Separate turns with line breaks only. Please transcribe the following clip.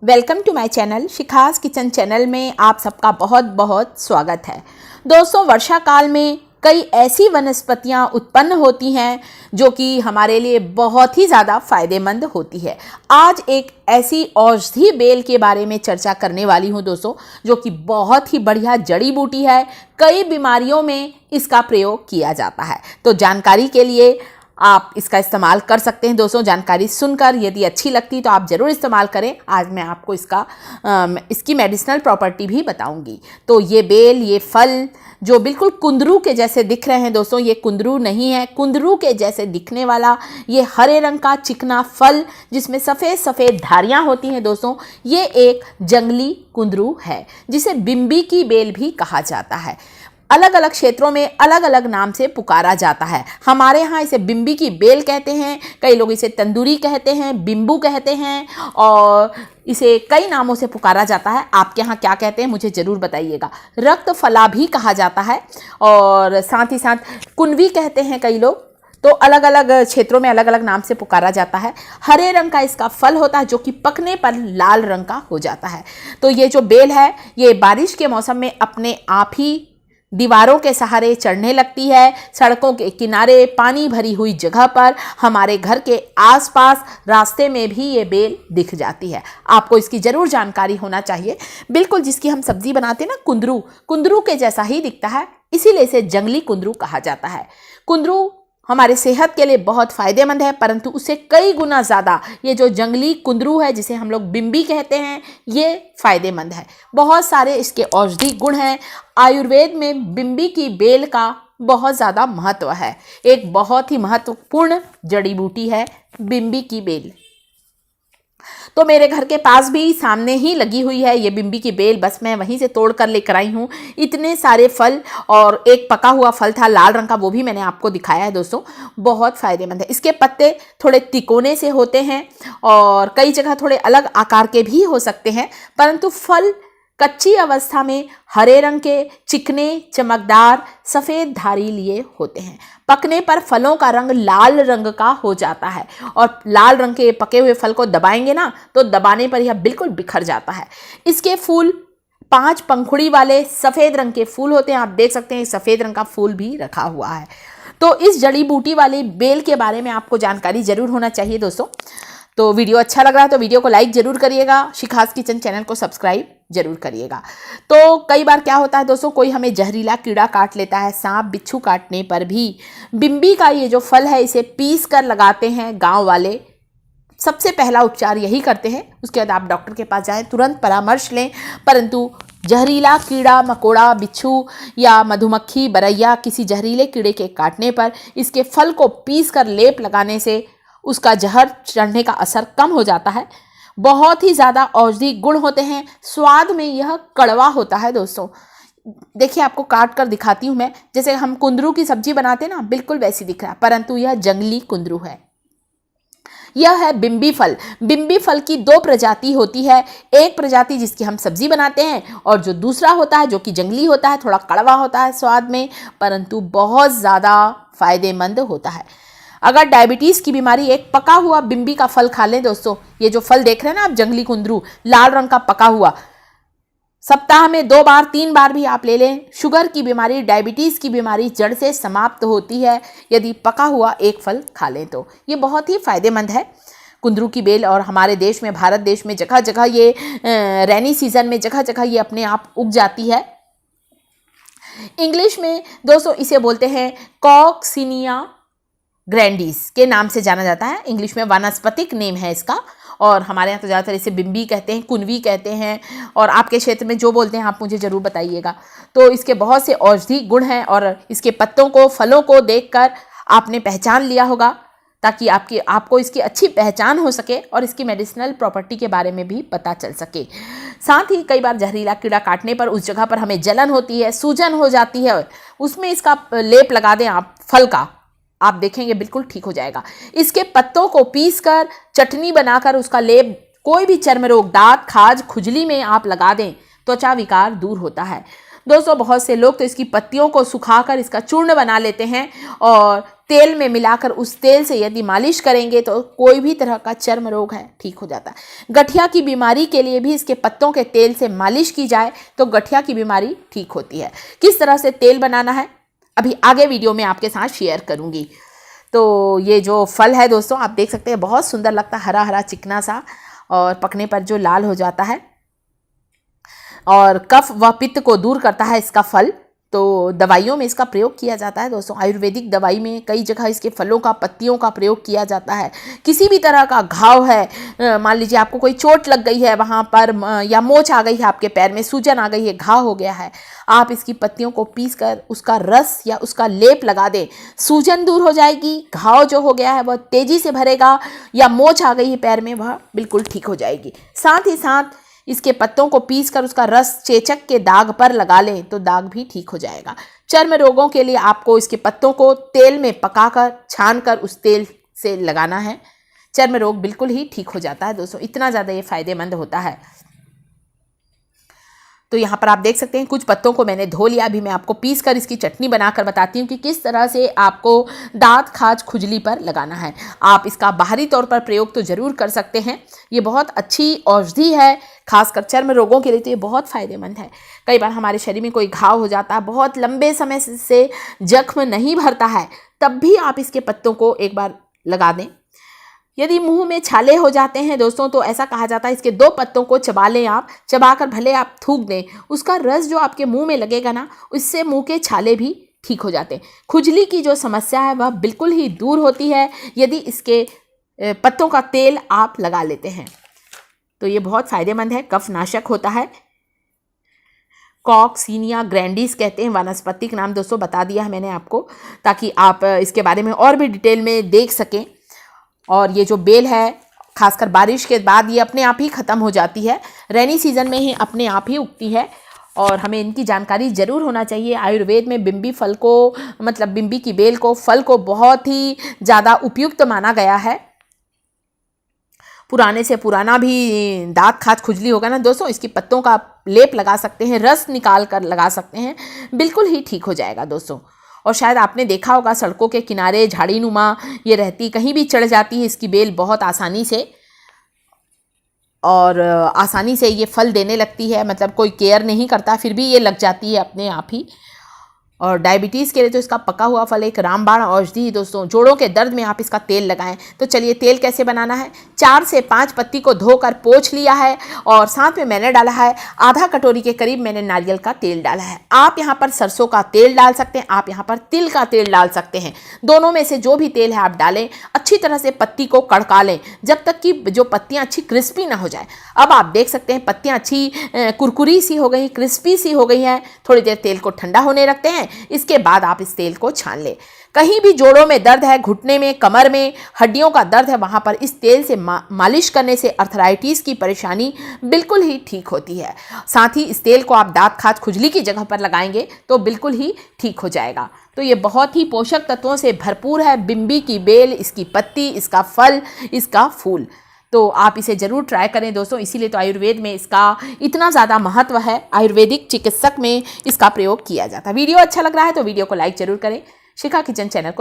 Welcome to my channel Shikha's kitchen channel में आप सबका बहुत बहुत स्वागत है। दोस्तों, वर्षा काल में कई ऐसी वनस्पतियां उत्पन्न होती हैं जो कि हमारे लिए बहुत ही ज़्यादा फायदेमंद होती है। आज एक ऐसी औषधि बेल के बारे में चर्चा करने वाली हूं दोस्तों, जो कि बहुत ही बढ़िया जड़ी बूटी है। कई बीमारियों में इसका प्रयोग किया जाता है। तो जानकारी के लिए आप इसका इस्तेमाल कर सकते हैं दोस्तों। जानकारी सुनकर यदि अच्छी लगती तो आप ज़रूर इस्तेमाल करें। आज मैं आपको इसकी मेडिसिनल प्रॉपर्टी भी बताऊंगी। तो ये बेल, ये फल जो बिल्कुल कुंदरू के जैसे दिख रहे हैं दोस्तों, ये कुंदरू नहीं है। कुंदरू के जैसे दिखने वाला ये हरे रंग का चिकना फल जिसमें सफ़ेद सफ़ेद धारियाँ होती हैं दोस्तों, ये एक जंगली कुंदरू है जिसे बिम्बी की बेल भी कहा जाता है। अलग अलग क्षेत्रों में अलग अलग नाम से पुकारा जाता है। हमारे यहाँ इसे बिम्बी की बेल कहते हैं, कई लोग इसे तंदूरी कहते हैं, बिम्बू कहते हैं और इसे कई नामों से पुकारा जाता है। आपके यहाँ क्या कहते हैं मुझे ज़रूर बताइएगा। रक्त फला भी कहा जाता है और साथ ही साथ कुनवी कहते हैं कई लोग। तो अलग अलग क्षेत्रों में अलग अलग नाम से पुकारा जाता है। हरे रंग का इसका फल होता है जो कि पकने पर लाल रंग का हो जाता है। तो ये जो बेल है ये बारिश के मौसम में अपने आप ही दीवारों के सहारे चढ़ने लगती है। सड़कों के किनारे, पानी भरी हुई जगह पर, हमारे घर के आसपास, रास्ते में भी ये बेल दिख जाती है। आपको इसकी ज़रूर जानकारी होना चाहिए। बिल्कुल जिसकी हम सब्जी बनाते हैं ना, कुंदरू के जैसा ही दिखता है, इसीलिए इसे जंगली कुंदरू कहा जाता है। कुंदरू हमारे सेहत के लिए बहुत फ़ायदेमंद है, परंतु उससे कई गुना ज़्यादा ये जो जंगली कुंदरू है जिसे हम लोग बिम्बी कहते हैं, ये फ़ायदेमंद है। बहुत सारे इसके औषधि गुण हैं। आयुर्वेद में बिम्बी की बेल का बहुत ज़्यादा महत्व है। एक बहुत ही महत्वपूर्ण जड़ी बूटी है बिम्बी की बेल। तो मेरे घर के पास भी सामने ही लगी हुई है ये बिम्बी की बेल, बस मैं वहीं से तोड़ कर लेकर आई हूँ। इतने सारे फल और एक पका हुआ फल था लाल रंग का, वो भी मैंने आपको दिखाया है दोस्तों। बहुत फ़ायदेमंद है। इसके पत्ते थोड़े तिकोने से होते हैं और कई जगह थोड़े अलग आकार के भी हो सकते हैं, परंतु फल कच्ची अवस्था में हरे रंग के, चिकने, चमकदार, सफ़ेद धारी लिए होते हैं। पकने पर फलों का रंग लाल रंग का हो जाता है और लाल रंग के पके हुए फल को दबाएंगे ना तो दबाने पर यह बिल्कुल बिखर जाता है। इसके फूल 5 पंखुड़ी वाले सफ़ेद रंग के फूल होते हैं। आप देख सकते हैं सफ़ेद रंग का फूल भी रखा हुआ है। तो इस जड़ी बूटी वाली बेल के बारे में आपको जानकारी ज़रूर होना चाहिए दोस्तों। तो वीडियो अच्छा लग रहा है तो वीडियो को लाइक ज़रूर करिएगा। शिखास किचन चैनल को सब्सक्राइब जरूर करिएगा। तो कई बार क्या होता है दोस्तों, कोई हमें जहरीला कीड़ा काट लेता है। सांप बिच्छू काटने पर भी बिम्बी का ये जो फल है इसे पीस कर लगाते हैं गांव वाले। सबसे पहला उपचार यही करते हैं। उसके बाद आप डॉक्टर के पास जाएं, तुरंत परामर्श लें। परंतु जहरीला कीड़ा मकोड़ा, बिच्छू या मधुमक्खी, बरैया किसी जहरीले कीड़े के काटने पर इसके फल को पीस कर लेप लगाने से उसका जहर चढ़ने का असर कम हो जाता है। बहुत ही ज़्यादा औषधि गुण होते हैं। स्वाद में यह कड़वा होता है दोस्तों। देखिए आपको काट कर दिखाती हूँ मैं। जैसे हम कुंदरू की सब्जी बनाते हैं ना, बिल्कुल वैसी दिख रहा है, परंतु यह जंगली कुंदरू है। यह है बिम्बी फल। बिम्बी फल की 2 प्रजाति होती है। एक प्रजाति जिसकी हम सब्जी बनाते हैं और जो दूसरा होता है जो कि जंगली होता है, थोड़ा कड़वा होता है स्वाद में, परंतु बहुत ज़्यादा फायदेमंद होता है। अगर डायबिटीज़ की बीमारी, एक पका हुआ बिम्बी का फल खा लें दोस्तों, ये जो फल देख रहे हैं ना आप, जंगली कुंदरू लाल रंग का पका हुआ, सप्ताह में 2 बार 3 बार भी आप ले लें, शुगर की बीमारी, डायबिटीज़ की बीमारी जड़ से समाप्त होती है यदि पका हुआ एक फल खा लें तो। ये बहुत ही फायदेमंद है कुंदरू की बेल। और हमारे देश में, भारत देश में जगह जगह ये रैनी सीजन में जगह जगह ये अपने आप उग जाती है। इंग्लिश में दोस्तों इसे बोलते हैं कॉक्सिनिया ग्रैंडिस के नाम से जाना जाता है। इंग्लिश में वानस्पतिक नेम है इसका। और हमारे यहाँ तो ज़्यादातर इसे बिम्बी कहते हैं, कुनवी कहते हैं, और आपके क्षेत्र में जो बोलते हैं आप मुझे ज़रूर बताइएगा। तो इसके बहुत से औषधि गुण हैं और इसके पत्तों को, फलों को देखकर आपने पहचान लिया होगा, ताकि आपको इसकी अच्छी पहचान हो सके और इसकी मेडिसिनल प्रॉपर्टी के बारे में भी पता चल सके। साथ ही कई बार जहरीला कीड़ा काटने पर उस जगह पर हमें जलन होती है, सूजन हो जाती है, उसमें इसका लेप लगा दें आप फल का, आप देखेंगे बिल्कुल ठीक हो जाएगा। इसके पत्तों को पीसकर चटनी बनाकर उसका लेप कोई भी चर्म रोग, दांत, खाज, खुजली में आप लगा दें, त्वचा विकार दूर होता है। दोस्तों बहुत से लोग तो इसकी पत्तियों को सुखाकर इसका चूर्ण बना लेते हैं और तेल में मिलाकर उस तेल से यदि मालिश करेंगे तो कोई भी तरह का चर्म रोग है ठीक हो जाता है। गठिया की बीमारी के लिए भी इसके पत्तों के तेल से मालिश की जाए तो गठिया की बीमारी ठीक होती है। किस तरह से तेल बनाना है अभी आगे वीडियो में आपके साथ शेयर करूंगी। तो ये जो फल है दोस्तों आप देख सकते हैं, बहुत सुंदर लगता है, हरा हरा चिकना सा, और पकने पर जो लाल हो जाता है और कफ व पित्त को दूर करता है इसका फल। तो दवाइयों में इसका प्रयोग किया जाता है दोस्तों। आयुर्वेदिक दवाई में कई जगह इसके फलों का, पत्तियों का प्रयोग किया जाता है। किसी भी तरह का घाव है, मान लीजिए आपको कोई चोट लग गई है वहाँ पर, या मोच आ गई है आपके पैर में, सूजन आ गई है, घाव हो गया है, आप इसकी पत्तियों को पीस कर उसका रस या उसका लेप लगा दें, सूजन दूर हो जाएगी, घाव जो हो गया है वह तेजी से भरेगा, या मोच आ गई है पैर में वह बिल्कुल ठीक हो जाएगी। साथ ही साथ इसके पत्तों को पीसकर उसका रस चेचक के दाग पर लगा लें तो दाग भी ठीक हो जाएगा। चर्म रोगों के लिए आपको इसके पत्तों को तेल में पकाकर छानकर उस तेल से लगाना है, चर्म रोग बिल्कुल ही ठीक हो जाता है दोस्तों। इतना ज़्यादा ये फायदेमंद होता है। तो यहाँ पर आप देख सकते हैं कुछ पत्तों को मैंने धो लिया। अभी मैं आपको पीस कर इसकी चटनी बनाकर बताती हूँ कि किस तरह से आपको दांत, खाज, खुजली पर लगाना है। आप इसका बाहरी तौर पर प्रयोग तो ज़रूर कर सकते हैं, ये बहुत अच्छी औषधि है, खासकर चर्म रोगों के लिए तो ये बहुत फ़ायदेमंद है। कई बार हमारे शरीर में कोई घाव हो जाता है, बहुत लंबे समय से जख्म नहीं भरता है, तब भी आप इसके पत्तों को एक बार लगा दें। यदि मुंह में छाले हो जाते हैं दोस्तों तो ऐसा कहा जाता है इसके 2 पत्तों को चबा लें, आप चबाकर भले आप थूक दें, उसका रस जो आपके मुंह में लगेगा ना, उससे मुंह के छाले भी ठीक हो जाते हैं। खुजली की जो समस्या है वह बिल्कुल ही दूर होती है यदि इसके पत्तों का तेल आप लगा लेते हैं तो ये बहुत फ़ायदेमंद है, कफ नाशक होता है। कॉक्सीनिया ग्रैंडिस कहते हैं, वानस्पतिक नाम दोस्तों बता दिया है मैंने आपको, ताकि आप इसके बारे में और भी डिटेल में देख सकें। और ये जो बेल है खासकर बारिश के बाद ये अपने आप ही ख़त्म हो जाती है, रेनी सीज़न में ही अपने आप ही उगती है, और हमें इनकी जानकारी ज़रूर होना चाहिए। आयुर्वेद में बिम्बी फल को, मतलब बिम्बी की बेल को, फल को बहुत ही ज़्यादा उपयुक्त माना गया है। पुराने से पुराना भी दांत, खाज, खुजली होगा ना दोस्तों, इसकी पत्तों का लेप लगा सकते हैं, रस निकाल कर लगा सकते हैं, बिल्कुल ही ठीक हो जाएगा दोस्तों। और शायद आपने देखा होगा सड़कों के किनारे झाड़ी नुमा ये रहती, कहीं भी चढ़ जाती है इसकी बेल बहुत आसानी से, और आसानी से ये फल देने लगती है, मतलब कोई केयर नहीं करता फिर भी ये लग जाती है अपने आप ही। और डायबिटीज़ के लिए तो इसका पका हुआ फल एक रामबाण औषधि दोस्तों। जोड़ों के दर्द में आप इसका तेल लगाएं। तो चलिए तेल कैसे बनाना है। 4 से 5 पत्ती को धोकर पोंछ लिया है, और साथ में मैंने डाला है आधा कटोरी के करीब मैंने नारियल का तेल डाला है। आप यहाँ पर सरसों का तेल डाल सकते हैं, आप यहाँ पर तिल का तेल डाल सकते हैं, दोनों में से जो भी तेल है आप डालें। अच्छी तरह से पत्ती को कड़का लें जब तक कि जो पत्तियाँ अच्छी क्रिस्पी ना हो जाए। अब आप देख सकते हैं पत्तियाँ अच्छी कुरकुरी सी हो गई, क्रिस्पी सी हो गई हैं। थोड़ी देर तेल को ठंडा होने रखते हैं, इसके बाद आप इस तेल को छान लें। कहीं भी जोड़ों में दर्द है, घुटने में, कमर में, हड्डियों का दर्द है, वहाँ पर इस तेल से मालिश करने से अर्थराइटिस की परेशानी बिल्कुल ही ठीक होती है। साथ ही इस तेल को आप दांत, खाज, खुजली की जगह पर लगाएंगे तो बिल्कुल ही ठीक हो जाएगा। तो ये बहुत ही पोषक तत्वों से भरपूर है, बिम्बी की बेल, इसकी पत्ती, इसका फल, इसका फूल। तो आप इसे ज़रूर ट्राई करें दोस्तों। इसीलिए तो आयुर्वेद में इसका इतना ज़्यादा महत्व है, आयुर्वेदिक चिकित्सक में इसका प्रयोग किया जाता है। वीडियो अच्छा लग रहा है तो वीडियो को लाइक ज़रूर करें, शिखा किचन चैनल को